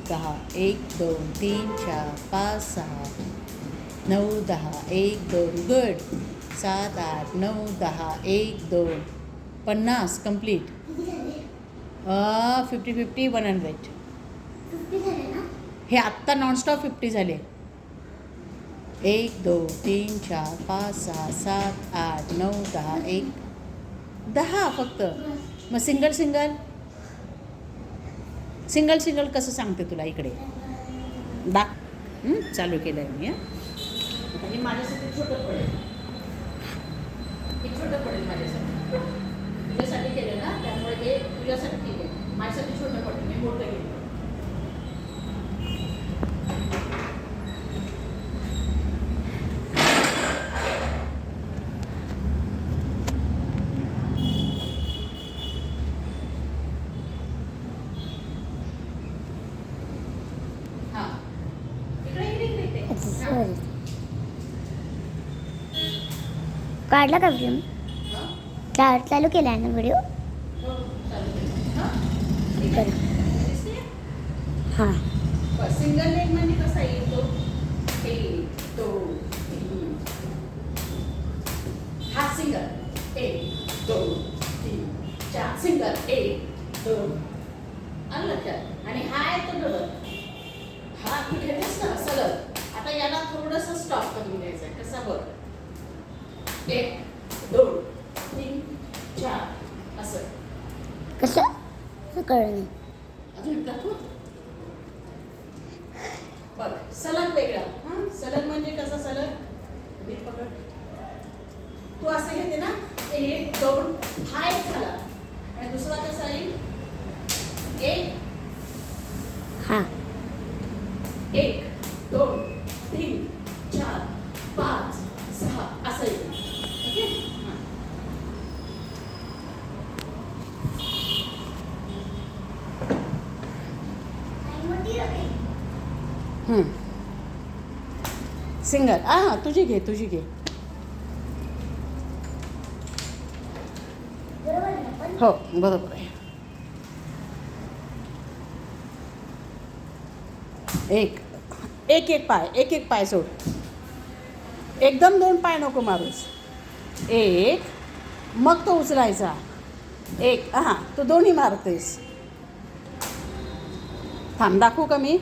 10 1 2 3 4 5 6 9 10 1 2 good 7 8 9 10 1 2 50 complete 50 50 100 हे आत्ता nonstop 50 झाले 1 2 3 4 5 6 7 8 9 10 1 10 फक्त मग सिंगल सिंगल सिंगल सिंगल कसं सांगते तुला इकडे चालू केलं आहे मी आता हे माझ्यासाठी छोटं पडेल हे छोटं पडेल माझ्यासाठी तुझ्यासाठी केलं ना त्यामुळे हे तुझ्यासाठी केलं माझ्यासाठी छोटं पडेल मी मोठं केलं काढला का व्हिडिओ चालू केला आहे ना व्हिडिओ हां सिंगल लेग म्हणजे कसा येतो हा सिंगल 1 2 3 4 सिंगल 1 2 आलं लक्षात आणि हा आहे तो डबल हा कुठे ना सलग आता याला थोडंसं स्टॉप करून द्यायचं आहे कसा बघ 1 2 3 4 असं कसं कळलं नाही अजून दाखव बघ सलग वेगळा हां सलग म्हणजे कसा सलग हे पकड तू असं घेते ना 1 2 हा एक झाला आणि दुसरा कसा येईल 1 हां 1 2 3 4 5 6 असं येईल ओके सिंगल तुझी घे हो बरोबर आहे एक पाय सोड एकदम 2 पाय नको मारूस एक मग तो उचलायचा एक तू दोन्ही मारतेस थांब दाखवू का मी